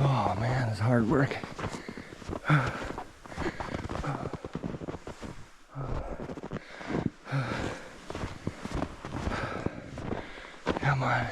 Oh man, it's hard work. Come on.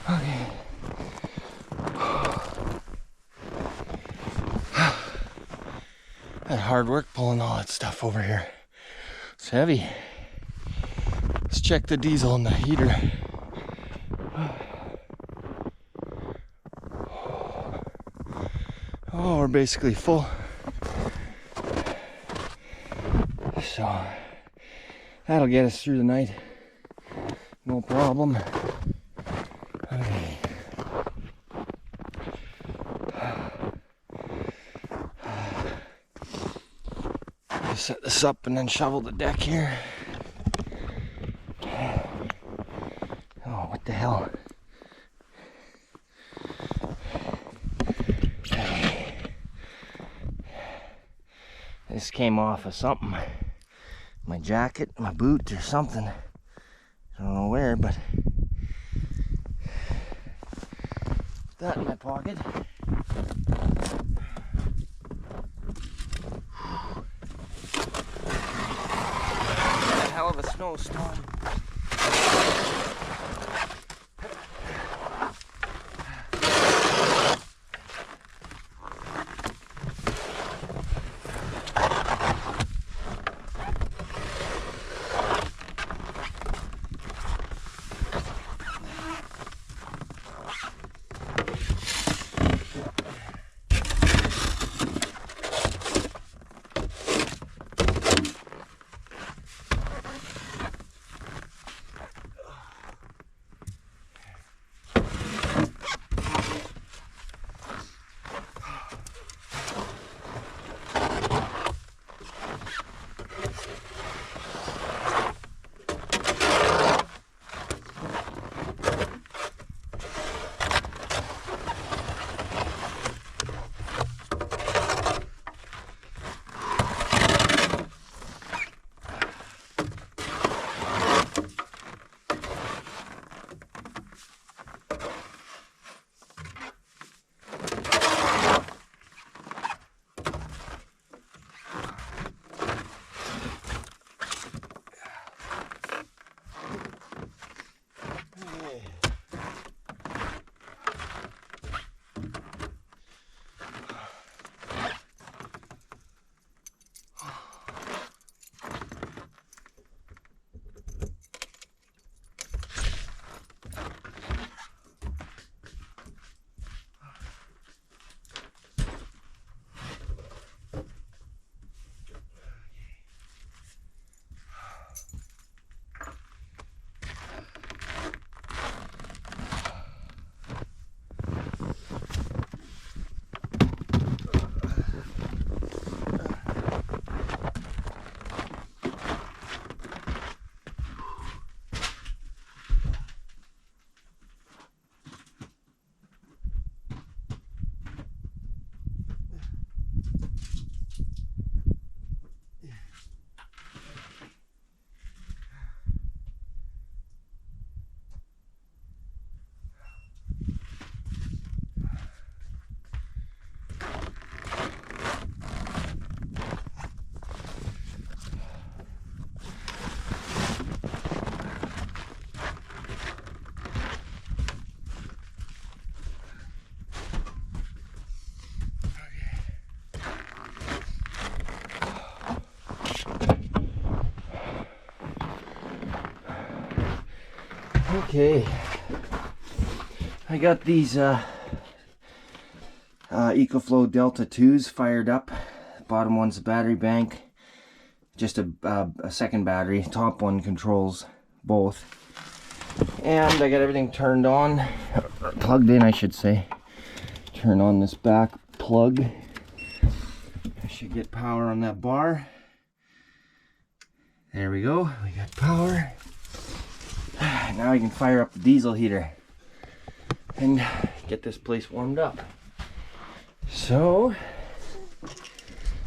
Okay. That hard work pulling all that stuff over here. It's heavy. Let's check the diesel in the heater. Oh, we're basically full. So that'll get us through the night. No problem. Okay. Just set this up and then shovel the deck here. Oh, what the hell? This came off of something. My jacket, my boot, or something. I don't know where, but that in my pocket. Hell of a snowstorm. Okay, I got these EcoFlow Delta 2s fired up. Bottom one's the battery bank, just a second battery. Top one controls both. And I got everything turned on, or plugged in I should say. Turn on this back plug. I should get power on that bar. There we go, we got power. Now I can fire up the diesel heater and get this place warmed up. So,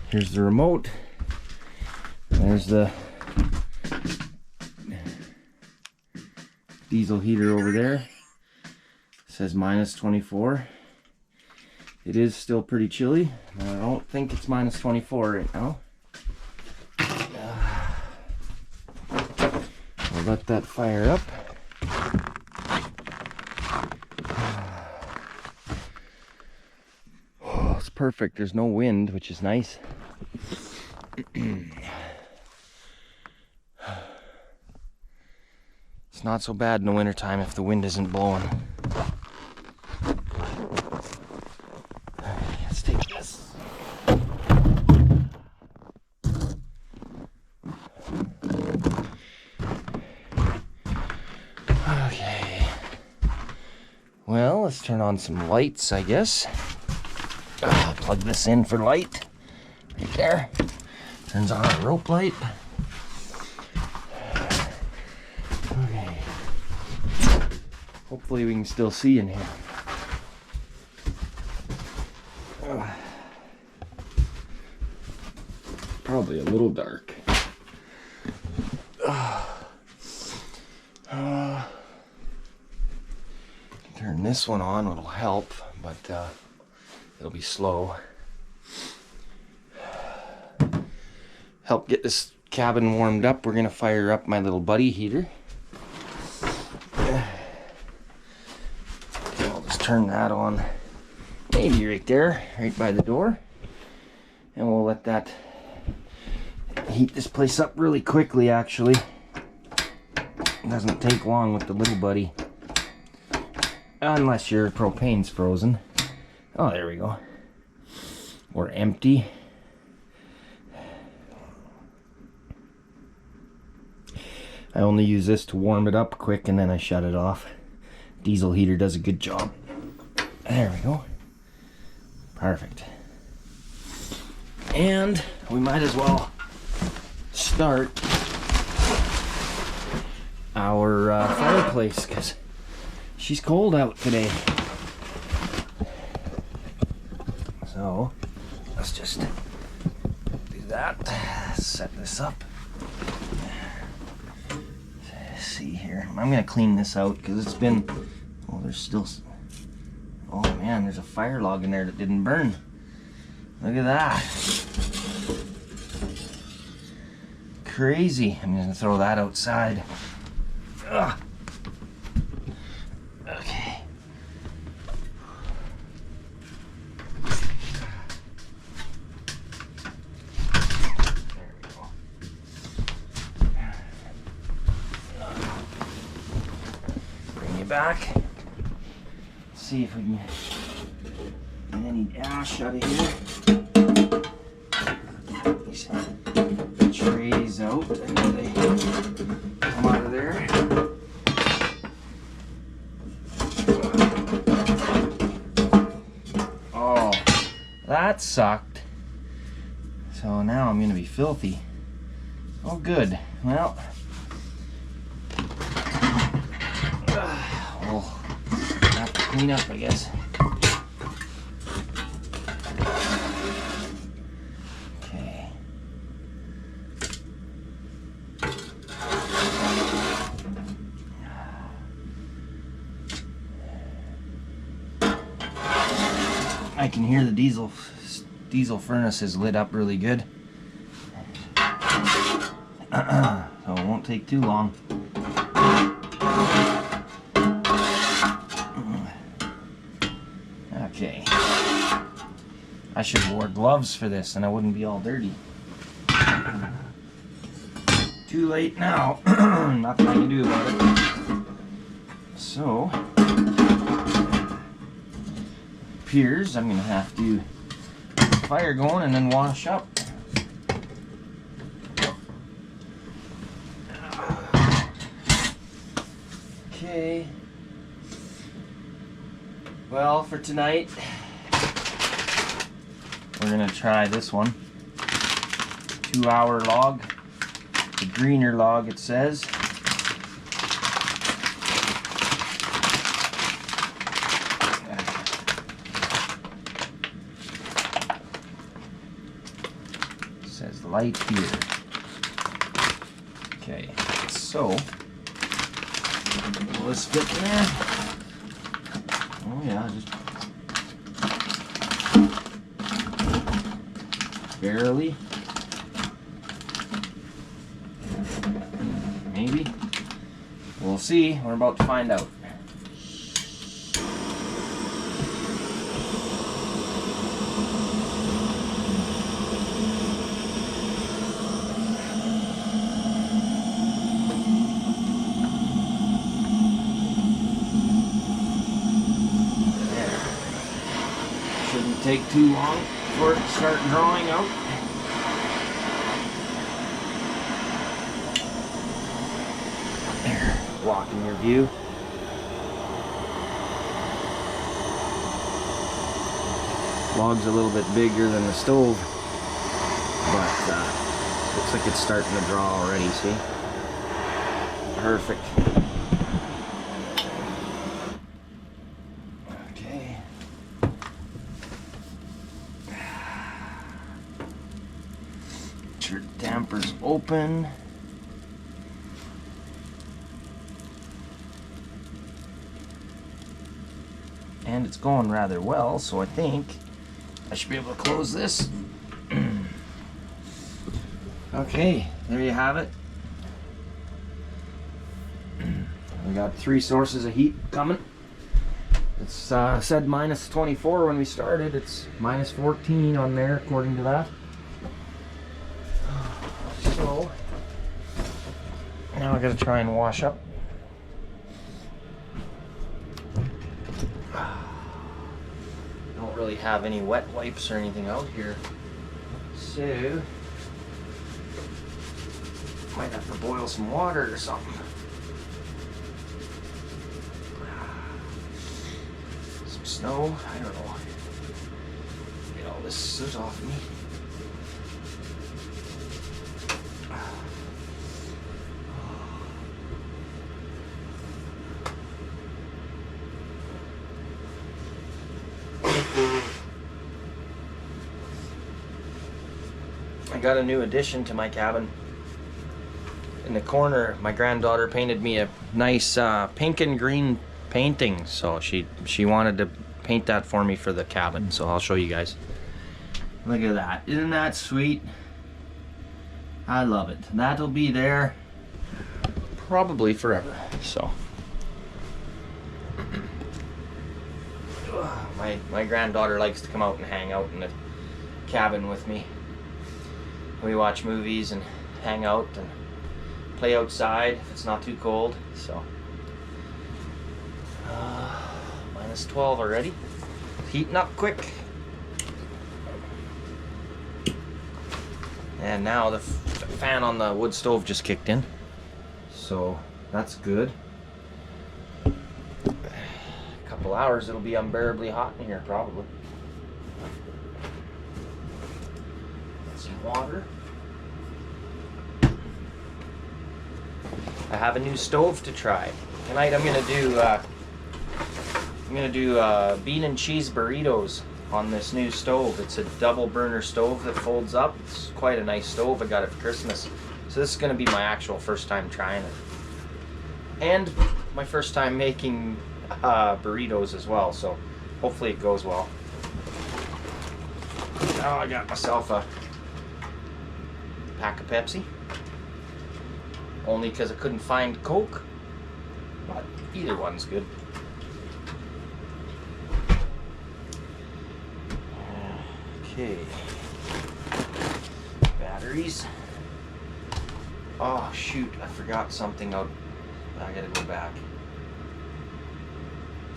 here's the remote. There's the diesel heater over there. It says minus 24. It is still pretty chilly. I don't think it's minus 24 right now. We'll let that fire up. Oh, it's perfect. There's no wind, which is nice. It's not so bad in the wintertime if the wind isn't blowing. Let's take this. Okay. Well, let's turn on some lights, I guess. Plug this in for light. Right there. Turns on a rope light. Okay. Hopefully we can still see in here. Probably a little dark. Turn this one on, it'll help, but it'll be slow. Help get this cabin warmed up. We're gonna fire up my little buddy heater. I'll just turn that on, maybe right there, right by the door, and we'll let that heat this place up really quickly. Actually, it doesn't take long with the little buddy, unless your propane's frozen. Oh, there we go. Or empty. I only use this to warm it up quick and then I shut it off. Diesel heater does a good job. There we go. Perfect. And we might as well start our fireplace because she's cold out today. So let's just do that. Set this up. See here. I'm gonna clean this out because it's been. Oh, there's still. Oh man, there's a fire log in there that didn't burn. Look at that. Crazy. I'm gonna throw that outside. Ugh. Okay. Back. See if we can get any ash out of here. These trays out. They come out of there. Oh, that sucked. So now I'm gonna be filthy. Oh, good. Well. We'll have to clean up, I guess. Okay. I can hear the diesel furnace is lit up really good. So it won't take too long. Okay. I should have wore gloves for this and I wouldn't be all dirty. Too late now. Nothing I can do about it. So, appears I'm gonna have to get the fire going and then wash up. Okay. Well, for tonight, we're gonna try this one. 2-hour log. The greener log, it says. It says light here. Okay, so will this fit in there? Oh yeah, just barely. Maybe. We'll see. We're about to find out. There. Shouldn't take too long for it to start drawing out. Blocking your view. Log's a little bit bigger than the stove, but looks like it's starting to draw already, see? Perfect. Okay. Make sure the damper's open. And it's going rather well, so I think I should be able to close this. Okay, there you have it. We got 3 sources of heat coming. It's said minus 24 when we started. It's minus 14 on there according to that. So now I gotta try and wash up. Don't really have any wet wipes or anything out here, so might have to boil some water or something. Some snow, I don't know. Get all this soot off me. I got a new addition to my cabin. In the corner, my granddaughter painted me a nice pink and green painting, so she wanted to paint that for me for the cabin, so I'll show you guys. Look at that. Isn't that sweet? I love it. That'll be there probably forever. So my granddaughter likes to come out and hang out in the cabin with me. We watch movies and hang out and play outside if it's not too cold. So minus 12 already. Heating up quick. And now the fan on the wood stove just kicked in, so that's good. A couple hours it'll be unbearably hot in here probably. Some water. I have a new stove to try. Tonight I'm gonna do bean and cheese burritos on this new stove. It's a double burner stove that folds up. It's quite a nice stove. I got it for Christmas. So this is gonna be my actual first time trying it. And my first time making burritos as well, so hopefully it goes well. Now I got myself a pack of Pepsi. Only because I couldn't find Coke, but either one's good. Okay. Batteries. Oh shoot, I forgot something out. I gotta go back.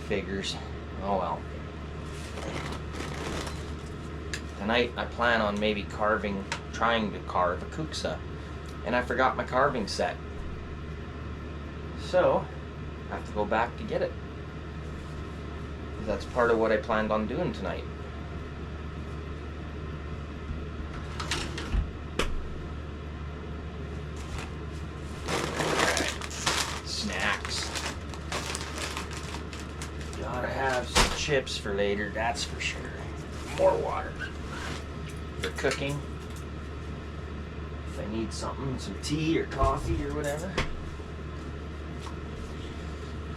figures. Oh well. Tonight I plan on maybe trying to carve a kuksa, and I forgot my carving set. So I have to go back to get it. That's part of what I planned on doing tonight. Alright, snacks. Gotta have some chips for later, that's for sure. More water for cooking. If I need something, some tea or coffee or whatever.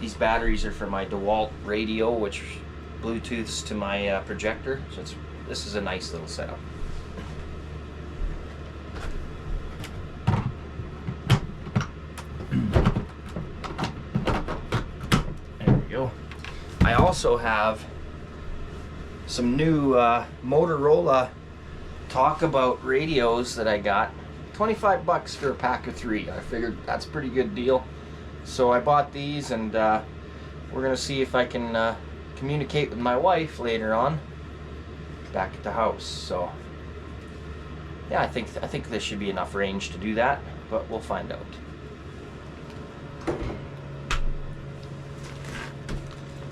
These batteries are for my DeWalt radio, which Bluetooths to my projector. So this is a nice little setup. There we go. I also have some new Motorola Talk About radios that I got. 25 bucks for a pack of 3. I figured that's a pretty good deal. So I bought these, and we're gonna see if I can communicate with my wife later on back at the house. So yeah, I think there should be enough range to do that, but we'll find out.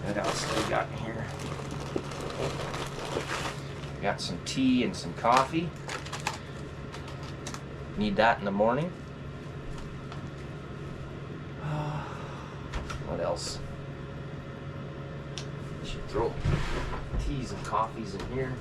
What else do we got in here? We got some tea and some coffee. Need that in the morning. What else? I should throw teas and coffees in here.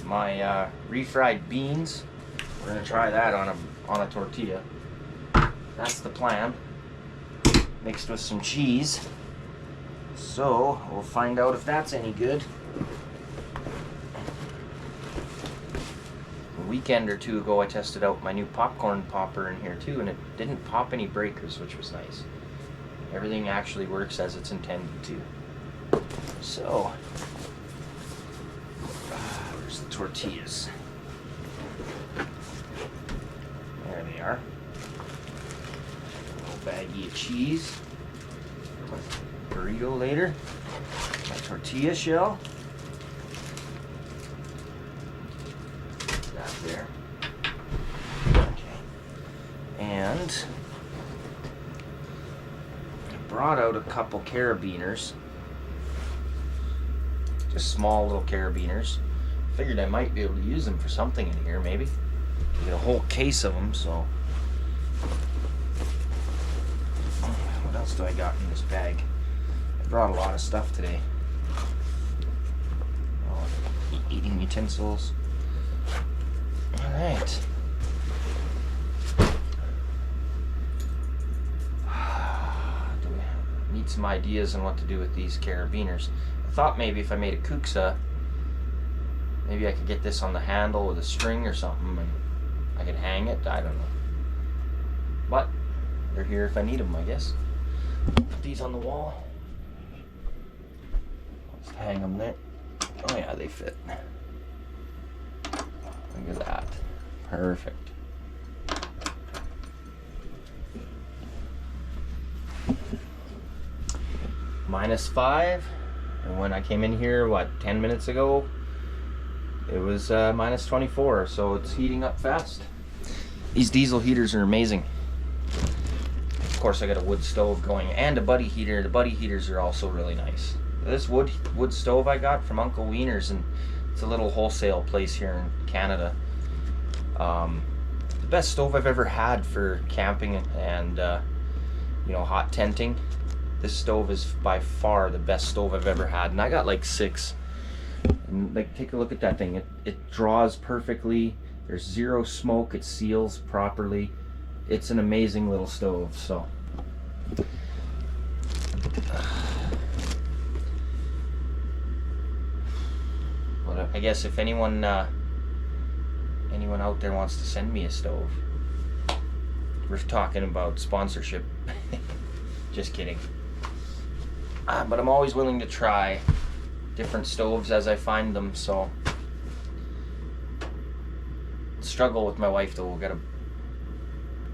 My refried beans, we're gonna try that on a tortilla. That's the plan, mixed with some cheese. So we'll find out if that's any good. A weekend or two ago I tested out my new popcorn popper in here too, and it didn't pop any breakers, which was nice. Everything actually works as it's intended to. So there's the tortillas. There they are. A little baggie of cheese. Burrito later. My tortilla shell. That there. Okay. And I brought out a couple carabiners. Just small little carabiners. Figured I might be able to use them for something in here, maybe. Get a whole case of them, so. What else do I got in this bag? I brought a lot of stuff today. Oh, eating utensils. Alright. Need some ideas on what to do with these carabiners. I thought maybe if I made a kuksa, maybe I could get this on the handle with a string or something and I could hang it. I don't know. But they're here if I need them, I guess. Put these on the wall. Let's hang them there. Oh yeah, they fit. Look at that. Perfect. -5. And when I came in here, what, 10 minutes ago, it was -24, so it's heating up fast. These diesel heaters are amazing. Of course, I got a wood stove going and a buddy heater. The buddy heaters are also really nice. This wood stove I got from Uncle Wiener's, and it's a little wholesale place here in Canada. The best stove I've ever had for camping and you know, hot tenting. This stove is by far the best stove I've ever had, and I got like 6. And like, take a look at that thing. It draws perfectly. There's zero smoke. It seals properly. it's an amazing little stove. So but I guess if anyone out there wants to send me a stove, we're talking about sponsorship. Just kidding. But I'm always willing to try different stoves as I find them. So struggle with my wife though. We've got to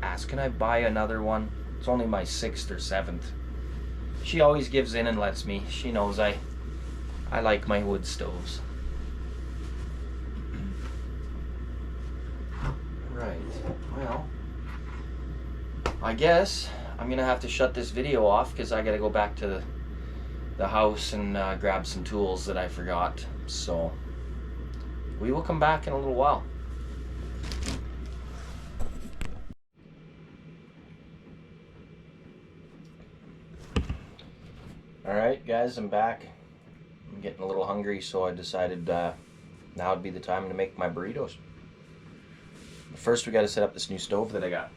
ask, can I buy another one? It's only my 6th or 7th. She always gives in and lets me. She knows I like my wood stoves. Right. Well, I guess I'm gonna have to shut this video off because I gotta go back to the house and grab some tools that I forgot. So we will come back in a little while. Alright guys, I'm back. I'm getting a little hungry, so I decided now would be the time to make my burritos. But first we got to set up this new stove that I got.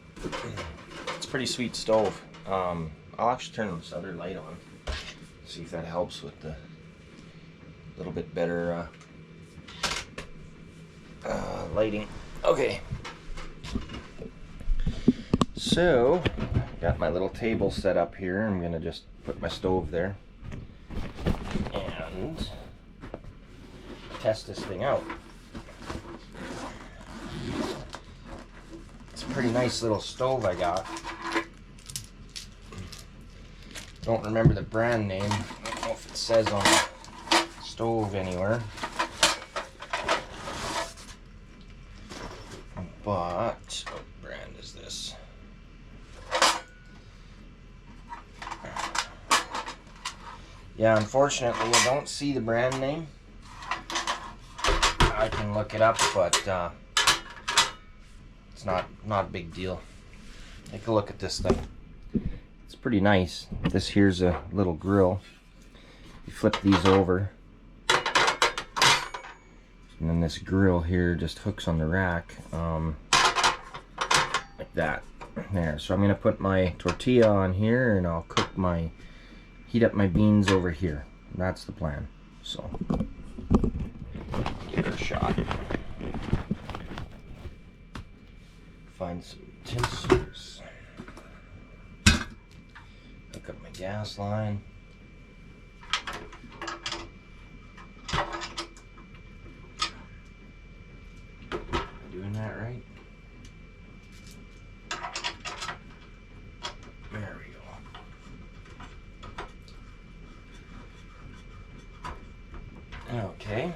It's a pretty sweet stove. I'll actually turn this other light on, see if that helps with the little bit better lighting. Okay, so got my little table set up here. I'm gonna just put my stove there and test this thing out. It's a pretty nice little stove I got. Don't remember the brand name. I don't know if it says on the stove anywhere. But what brand is this? Yeah, unfortunately I don't see the brand name. I can look it up, but it's not a big deal. Take a look at this thing. It's pretty nice. This here's a little grill. You flip these over, and then this grill here just hooks on the rack, like that. There. So I'm gonna put my tortilla on here, and I'll heat up my beans over here. That's the plan. So give it a shot. Find some tinsers. Hook up my gas line. Am I doing that right? There we go. Okay.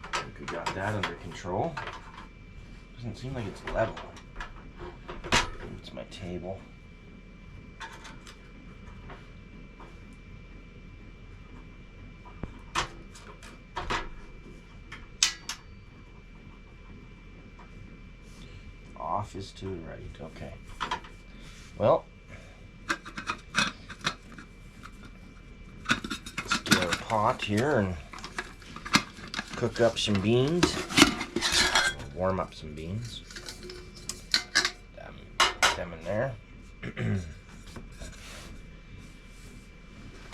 I think we got that under control. Doesn't seem like it's level. It's my table. Off is to the right. Okay. Well, let's get our pot here and cook up some beans. Warm up some beans. Them in there.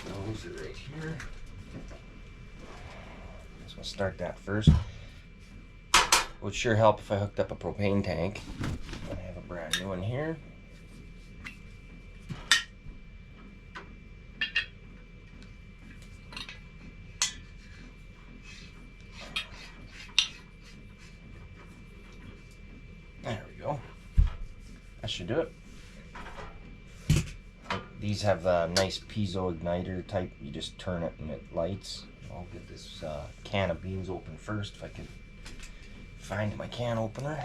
Those are right here. So I'll start that first. Would sure help if I hooked up a propane tank. I have a brand new one here. There we go. That should do it. These have a nice piezo igniter type. You just turn it and it lights. I'll get this can of beans open first if I can find my can opener.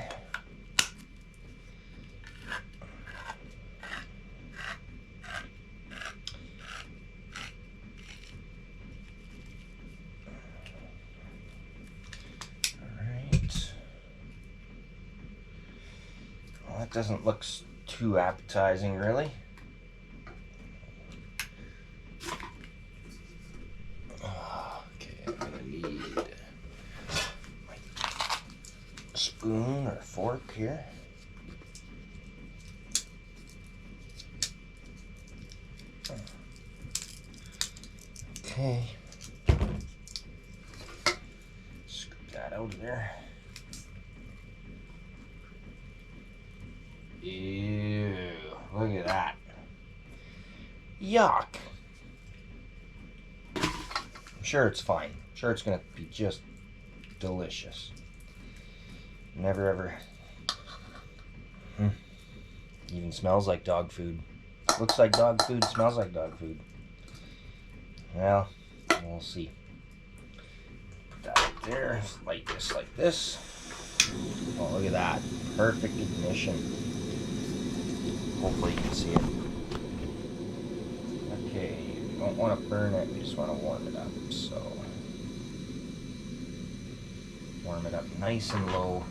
Alright. Well, that doesn't look too appetizing, really. Spoon or fork here. Okay. Scoop that out of there. Ew, look at that. Yuck. I'm sure it's fine. I'm sure it's gonna be just delicious. Never ever. Even smells like dog food. Looks like dog food, smells like dog food. Well, we'll see. Put that up there, light this like this. Oh, look at that. Perfect ignition. Hopefully you can see it. Okay, you don't want to burn it, you just want to warm it up. So, warm it up nice and low.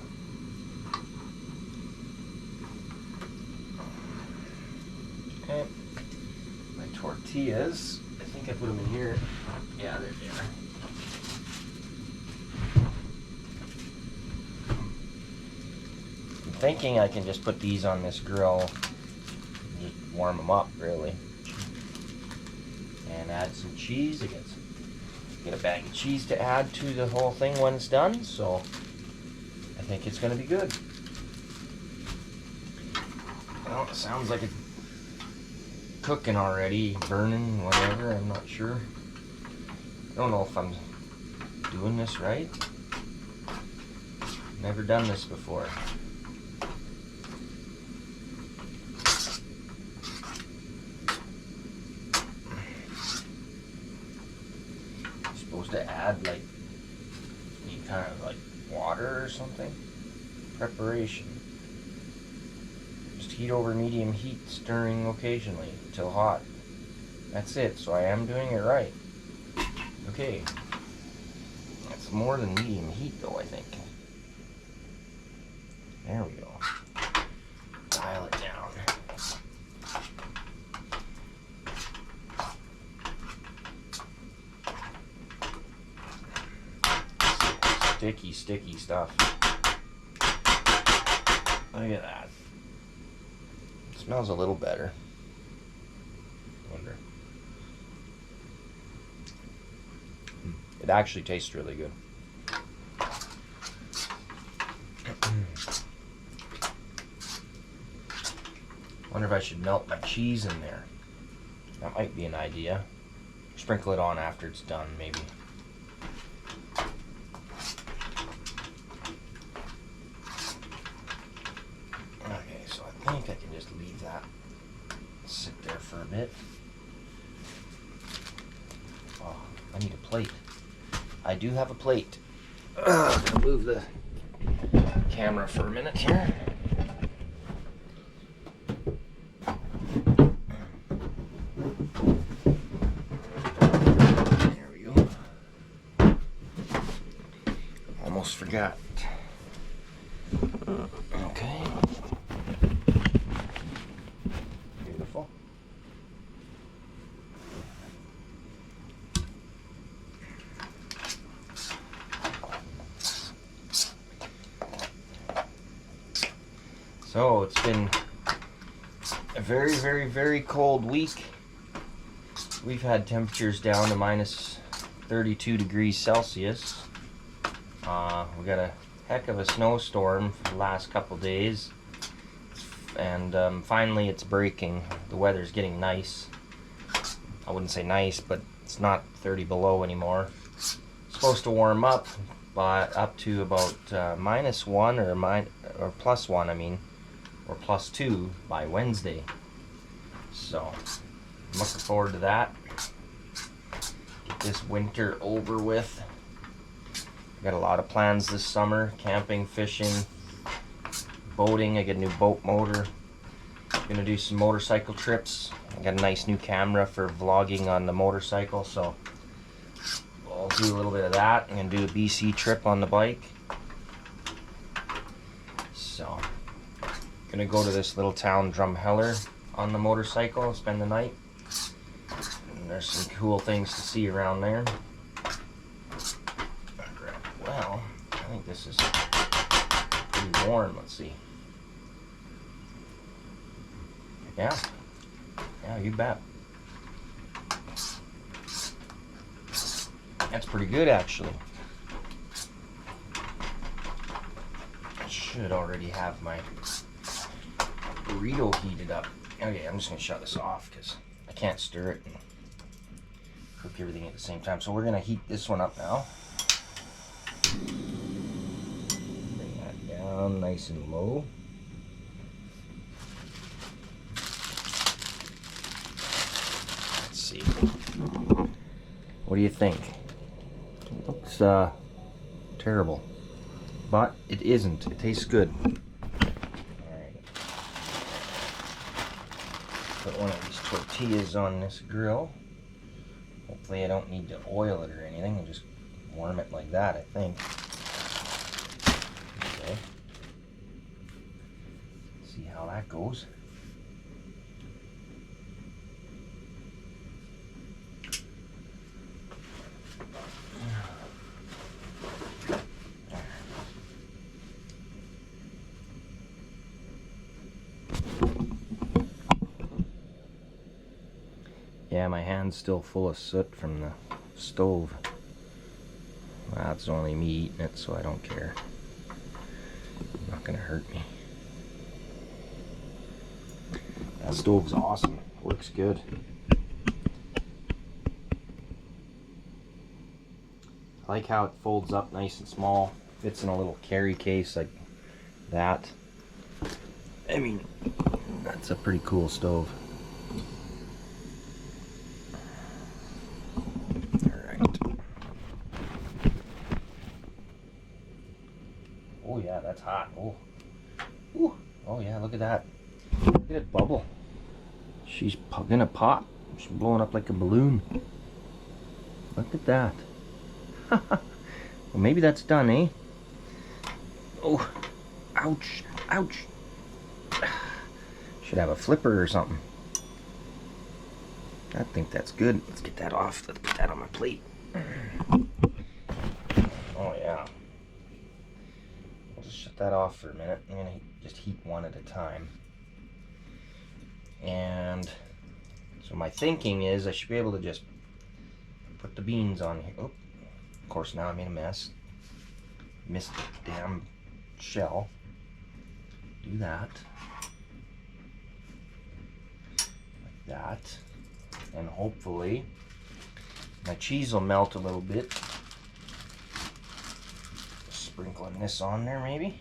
Okay, my tortillas, I think I put them in here. Yeah, there they are. I'm thinking I can just put these on this grill and just warm them up, really. And add some cheese. I get a bag of cheese to add to the whole thing when it's done, so I think it's going to be good. Well, it sounds like it's cooking already, burning, whatever, I'm not sure. I don't know if I'm doing this right. Never done this before. You're supposed to add like any kind of like water or something. Preparation. Just heat over medium heat, stirring occasionally until hot. That's it, so I am doing it right. Okay. That's more than medium heat though, I think. There we go. Dial it down. Sticky stuff. Look at that. It smells a little better. Wonder. It actually tastes really good. Wonder if I should melt my cheese in there. That might be an idea. Sprinkle it on after it's done, maybe. Okay, so I think I can just leave that sit there for a bit. Oh, I need a plate. I do have a plate. I'm gonna move the camera for a minute here. There we go. Almost forgot. Okay. Beautiful. So it's been a very, very, very cold week. We've had temperatures down to minus 32 degrees Celsius. We got a heck of a snowstorm for the last couple days, and finally it's breaking. The weather's getting nice. I wouldn't say nice, but it's not 30 below anymore. It's supposed to warm up by up to about -1 or +1, I mean, or +2 by Wednesday. So I'm looking forward to that. Get this winter over with. I got a lot of plans this summer: camping, fishing, boating. I get a new boat motor. Gonna do some motorcycle trips. I got a nice new camera for vlogging on the motorcycle, so I'll do a little bit of that. I'm gonna do a BC trip on the bike. So, gonna go to this little town, Drumheller, on the motorcycle, spend the night. And there's some cool things to see around there. Well, I think this is pretty warm. Let's see. Yeah, you bet. That's pretty good, actually. I should already have my burrito heated up. Okay, I'm just gonna shut this off because I can't stir it and cook everything at the same time. So we're gonna heat this one up now. Bring that down nice and low. Let's see. What do you think? It looks terrible, but it isn't. It tastes good. Alright. Put one of these tortillas on this grill. Hopefully I don't need to oil it or anything. I'll just warm it like that, I think. Okay. See how that goes. Yeah, my hand's still full of soot from the stove. That's only me eating it, so I don't care. Not gonna hurt me. That stove's awesome. Works good. I like how it folds up nice and small. Fits in a little carry case like that. I mean, that's a pretty cool stove. Oh yeah, that's hot. Oh, ooh. Oh yeah, look at that. Look at it bubble. She's gonna pop. She's blowing up like a balloon. Look at that. Well, maybe that's done, eh? Oh, ouch, ouch. Should have a flipper or something. I think that's good. Let's get that off. Let's put that on my plate. Oh yeah. Just shut that off for a minute. I'm gonna just heat one at a time. And so my thinking is I should be able to just put the beans on here. Oh, of course now I made a mess. Missed the damn shell. Do that. Like that. And hopefully my cheese will melt a little bit. Sprinkling this on there, maybe.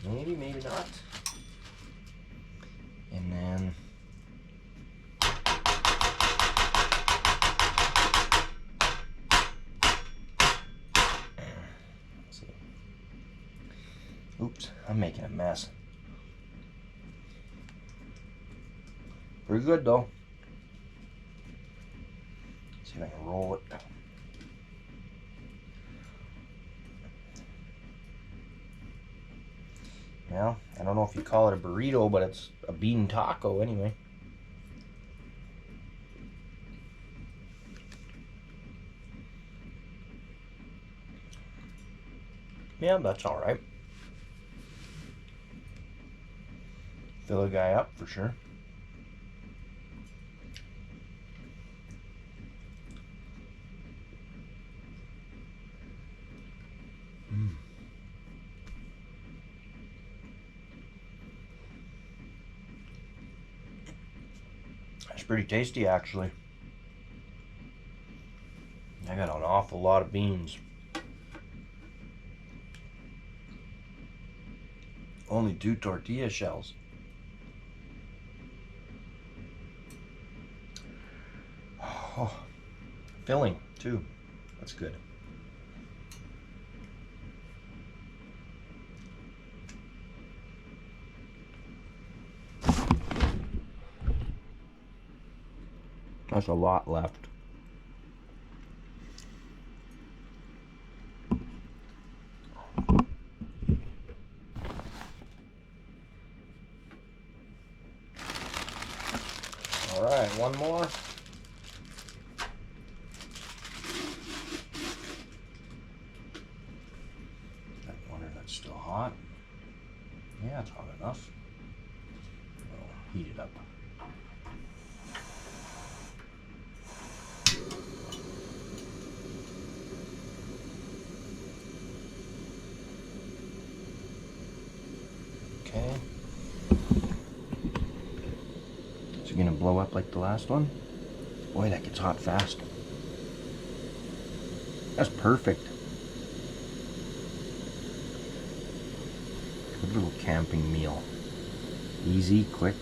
Maybe, maybe not. And then let's see. Oops, I'm making a mess. Pretty good though. See if I can roll it. Well, I don't know if you call it a burrito, but it's a bean taco anyway. Yeah, that's all right. Fill a guy up for sure. It's pretty tasty, actually. I got an awful lot of beans. Only 2 tortilla shells. Oh, filling too. That's good. There's a lot left. All right, one more. I wonder if that's still hot. Yeah, it's hot enough. We'll heat it up. blow up like the last one. Boy, that gets hot fast. That's perfect. Good little camping meal. Easy, quick.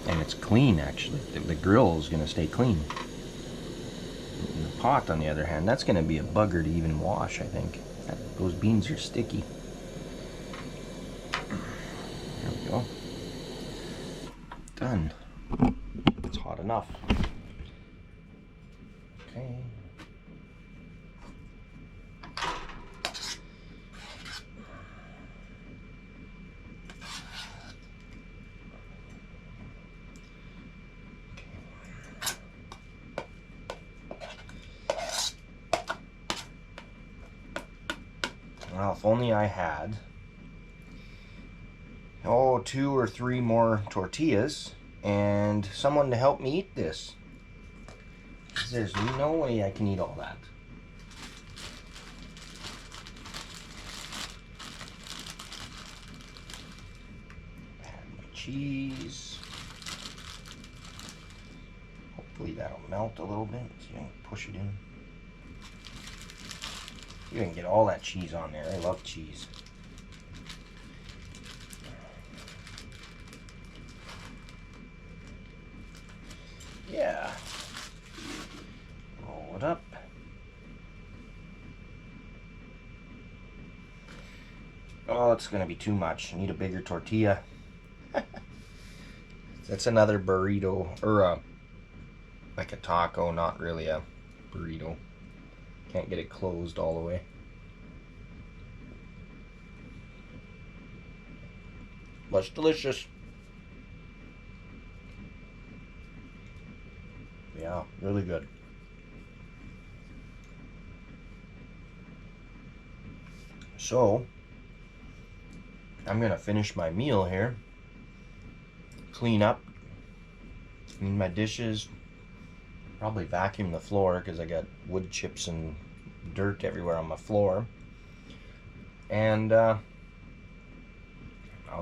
And it's clean, actually. The grill is going to stay clean. The pot, on the other hand, that's going to be a bugger to even wash, I think. Those beans are sticky. There we go. Done. It's hot enough. Okay. Well, if only I had, 2 or 3 more tortillas and someone to help me eat this. There's no way I can eat all that. Add my cheese. Hopefully that'll melt a little bit. So you can push it in. You can get all that cheese on there. I love cheese. Yeah. Roll it up. Oh, it's going to be too much. I need a bigger tortilla. That's another burrito, or like a taco, not really a burrito. Can't get it closed all the way. But it's delicious. Yeah, really good. So, I'm gonna finish my meal here. Clean up. Clean my dishes. Probably vacuum the floor because I got wood chips and dirt everywhere on my floor. And I'll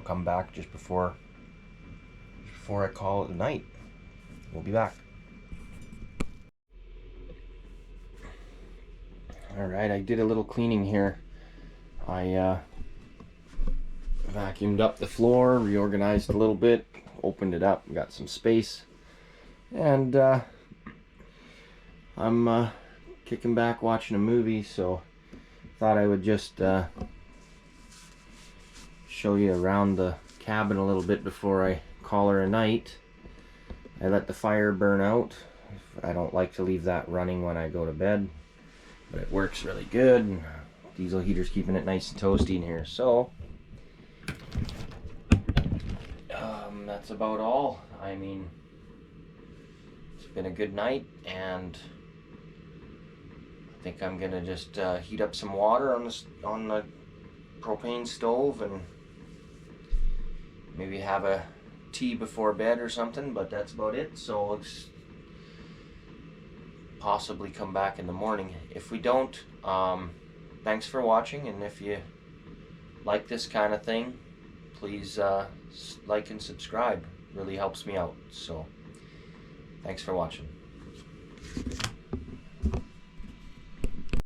come back just before I call it a night. We'll be back. Alright, I did a little cleaning here. I vacuumed up the floor, reorganized a little bit, opened it up, got some space, and I'm kicking back watching a movie, so thought I would just show you around the cabin a little bit before I call her a night. I let the fire burn out. I don't like to leave that running when I go to bed, but it works really good. Diesel heater's keeping it nice and toasty in here, so that's about all. I mean, it's been a good night, and I think I'm gonna just heat up some water on the propane stove and maybe have a tea before bed or something, but that's about it. So let's possibly come back in the morning. If we don't, thanks for watching, and if you like this kind of thing, please like and subscribe. Really helps me out. So thanks for watching.